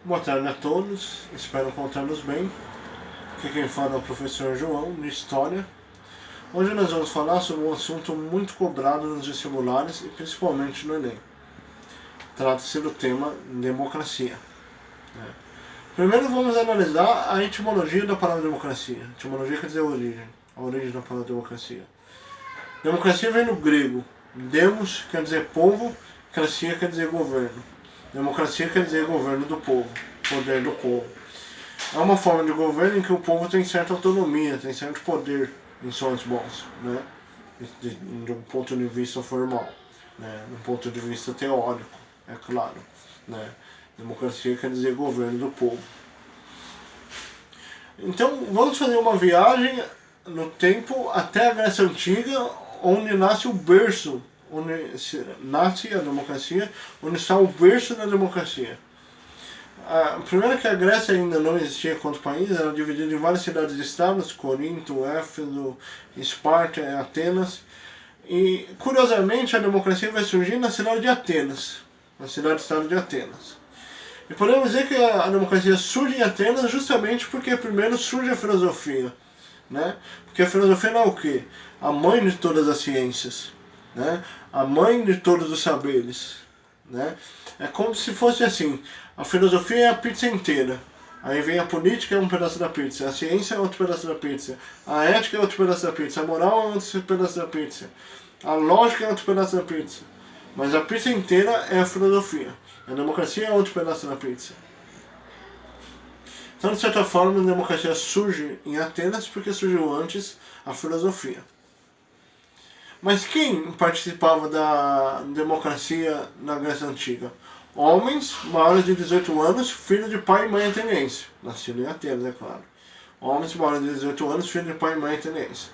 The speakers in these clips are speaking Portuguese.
Boa tarde a todos, espero encontrá-los bem. Aqui quem fala é o professor João, de História. Hoje nós vamos falar sobre um assunto muito cobrado nos vestibulares e principalmente no Enem. Trata-se do tema democracia. Primeiro vamos analisar a etimologia da palavra democracia. Etimologia quer dizer a origem da palavra democracia. Democracia vem do grego. Demos quer dizer povo, cracia quer dizer governo. Democracia quer dizer governo do povo, poder do povo. É uma forma de governo em que o povo tem certa autonomia, tem certo poder em suas mãos, né? De um ponto de vista formal, né? De um ponto de vista teórico, é claro, né? Democracia quer dizer governo do povo. Então vamos fazer uma viagem no tempo até a Grécia Antiga, onde nasce o berço, onde nasce a democracia, onde está o berço da democracia. Primeiro que a Grécia ainda não existia enquanto país, era dividida em várias cidades-estados, Corinto, Éfeso, Esparta e Atenas. E, curiosamente, a democracia vai surgir na cidade de Atenas, na cidade-estado de Atenas. E podemos dizer que a democracia surge em Atenas justamente porque primeiro surge a filosofia, né? Porque a filosofia não é o quê? A mãe de todas as ciências, né? A mãe de todos os saberes, né? É como se fosse assim, a filosofia é a pizza inteira, aí vem a política, é um pedaço da pizza, a ciência é outro pedaço da pizza, a ética é outro pedaço da pizza, a moral é outro pedaço da pizza, a lógica é outro pedaço da pizza, mas a pizza inteira é a filosofia, a democracia é outro pedaço da pizza. Então, de certa forma, a democracia surge em Atenas porque surgiu antes a filosofia. Mas quem participava da democracia na Grécia Antiga? Homens maiores de 18 anos, filhos de pai e mãe ateniense. Nascido em Atenas, é claro. Homens maiores de 18 anos, filhos de pai e mãe ateniense.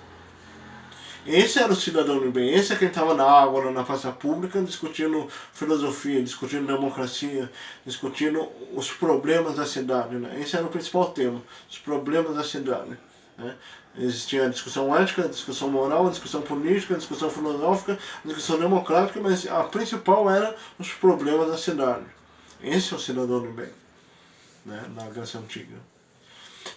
Esse era o cidadão de bem, esse é quem estava na água, na praça pública, discutindo filosofia, discutindo democracia, discutindo os problemas da cidade. Né? Esse era o principal tema, os problemas da cidade. Né? Existia a discussão ética, a discussão moral, a discussão política, a discussão filosófica, a discussão democrática, mas a principal era os problemas da cidade. Esse é o cidadão de bem, né? Na Grécia Antiga.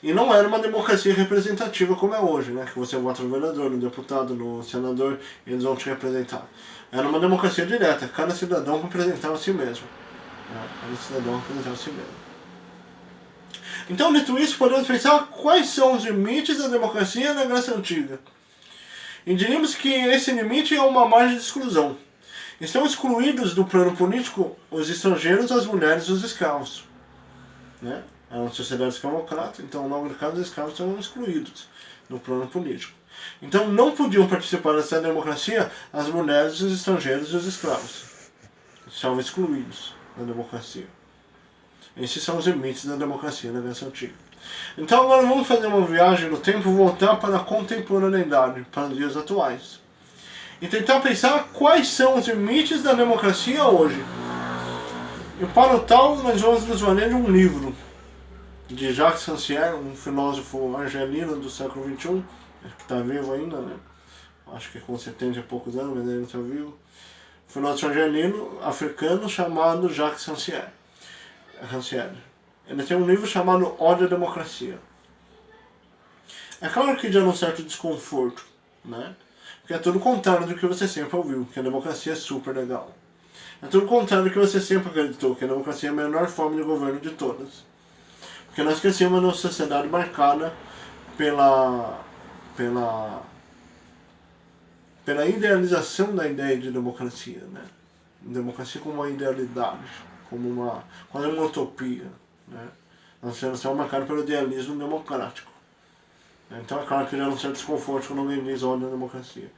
E não era uma democracia representativa como é hoje, né? Que você vota no vereador, no deputado, no senador, e eles vão te representar. Era uma democracia direta, cada cidadão representava a si mesmo. Cada cidadão representava a si mesmo. Então, dito isso, podemos pensar quais são os limites da democracia na Grécia Antiga. E diríamos que esse limite é uma margem de exclusão. Estão excluídos do plano político os estrangeiros, as mulheres e os escravos. Né? É uma sociedade escravocrata, então, no caso, os escravos são excluídos do plano político. Então, não podiam participar dessa democracia as mulheres, os estrangeiros e os escravos. Estavam excluídos da democracia. Esses são os limites da democracia na Grécia Antiga. Então, agora vamos fazer uma viagem no tempo e voltar para a contemporaneidade, para os dias atuais. E tentar pensar quais são os limites da democracia hoje. E para o tal, nós vamos nos valer de um livro de Jacques Rancière, um filósofo argelino do século XXI, que está vivo ainda, né? Acho que com 70 e poucos anos, mas ele está vivo. Um filósofo argelino, africano, chamado Jacques Rancière. Ele tem um livro chamado Ódio à Democracia. É claro que gera um certo desconforto, né? Porque é tudo o contrário do que você sempre ouviu, que a democracia é super legal. É tudo o contrário do que você sempre acreditou, que a democracia é a melhor forma de governo de todas. Porque nós crescemos numa sociedade marcada pela idealização da ideia de democracia, né? Democracia como uma idealidade, como quase uma utopia, né? Nós somos marcados pelo idealismo democrático. Então é claro que gera um certo desconforto quando alguém diz ódio à democracia.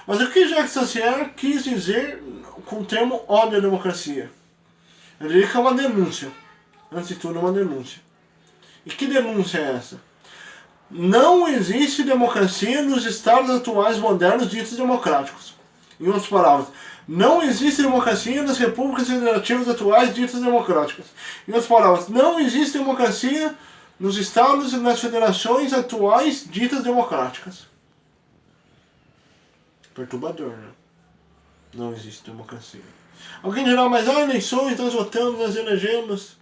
Mas o que Jacques Rancière quis dizer com o termo ódio à democracia? Ele diz que é uma denúncia. Antes de tudo, é uma denúncia. E que denúncia é essa? Não existe democracia nos estados atuais modernos ditos democráticos. Em outras palavras, não existe democracia nas repúblicas federativas atuais ditas democráticas. Em outras palavras, não existe democracia nos estados e nas federações atuais ditas democráticas. Perturbador, né? Não existe democracia. Alguém dirá, mas há eleições, nós votamos, nós elegemos.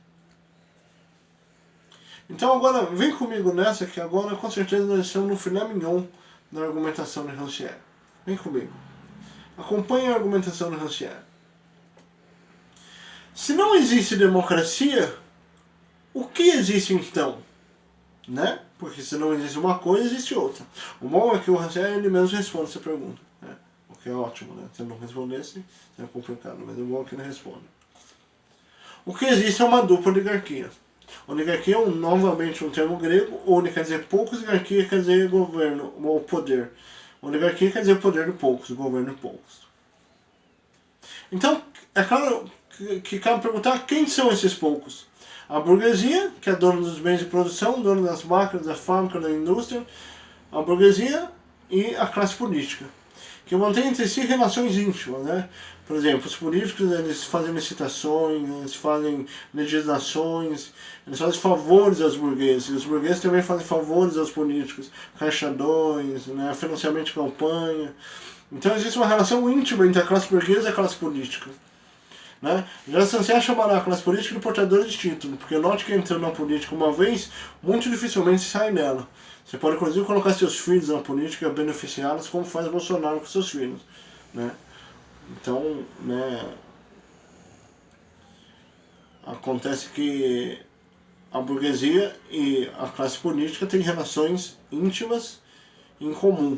Então agora, vem comigo nessa, que agora com certeza nós estamos no filé mignon da argumentação de Rancière. Vem comigo. Acompanhe a argumentação de Rancière. Se não existe democracia, o que existe então? Né? Porque se não existe uma coisa, existe outra. O bom é que o Rancière ele mesmo responde essa pergunta. Né? O que é ótimo, né? Se ele não respondesse, seria complicado, mas o bom é que ele responde. O que existe é uma dupla oligarquia. Oligarquia é novamente um termo grego, oni quer dizer poucos, oligarquia quer dizer governo ou poder. Oligarquia quer dizer poder de poucos, governo de poucos. Então, é claro que cabe perguntar quem são esses poucos. A burguesia, que é dona dos bens de produção, dona das máquinas, da fábrica, da indústria. A burguesia e a classe política, que mantém entre si relações íntimas, né? Por exemplo, os políticos eles fazem licitações, eles fazem legislações, eles fazem favores aos burgueses, e os burgueses também fazem favores aos políticos, caixadões, né? Financiamento de campanha. Então existe uma relação íntima entre a classe burguesa e a classe política. Né? Já Rancière chamará a classe política de portadores de título, porque note que entrando na política uma vez, muito dificilmente sai dela. Você pode inclusive colocar seus filhos na política, beneficiá-los, como faz Bolsonaro com seus filhos. Né? Então, né, acontece que a burguesia e a classe política têm relações íntimas em comum.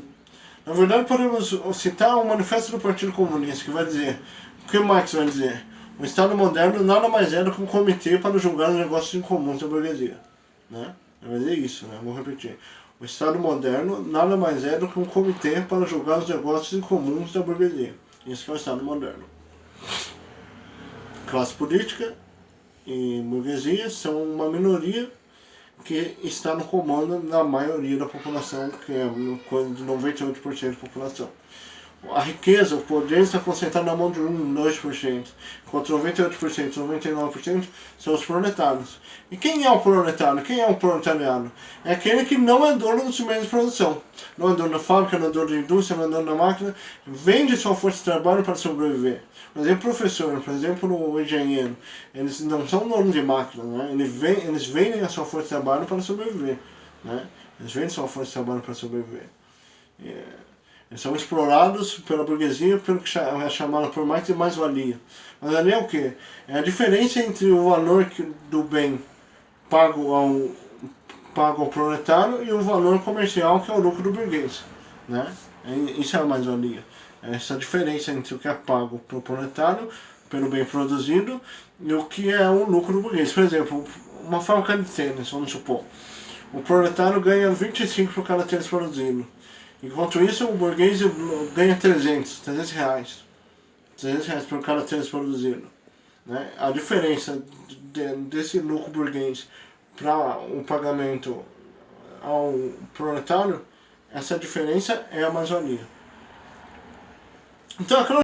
Na verdade, podemos citar o Manifesto do Partido Comunista, que vai dizer, o que Marx vai dizer? O Estado moderno nada mais é do que um comitê para julgar os negócios incomuns da burguesia. Né? Vai dizer isso, né? Vou repetir. O Estado moderno nada mais é do que um comitê para julgar os negócios incomuns da burguesia. Isso que é o Estado moderno. Classe política e burguesia são uma minoria que está no comando da maioria da população, que é coisa de 98% da população. A riqueza, o poder está concentrado na mão de 1, 2%, enquanto 98%, 99% são os proletários. E quem é o proletário? Quem é o proletariado? É aquele que não é dono dos meios de produção. Não é dono da fábrica, não é dono da indústria, não é dono da máquina, vende sua força de trabalho para sobreviver. Por exemplo, o professor, por exemplo, o engenheiro, eles não são donos de máquina, né? Eles vendem a sua força de trabalho para sobreviver. Né? Eles vendem sua força de trabalho para sobreviver. Eles são explorados pela burguesia pelo que é chamado por Marx de mais-valia. Mais-valia é o quê? É a diferença entre o valor do bem pago ao proletário e o valor comercial, que é o lucro do burguês. Né? Isso é a mais-valia. Essa diferença entre o que é pago para o proletário, pelo bem produzido, e o que é o lucro do burguês. Por exemplo, uma fábrica de tênis, vamos supor. O proletário ganha 25 por cada tênis produzido. Enquanto isso, o burguês ganha 300 reais. 300 reais por cada tênis produzido. Né? A diferença desse lucro burguês para o pagamento ao proletário, essa diferença é a mais-valia. Então,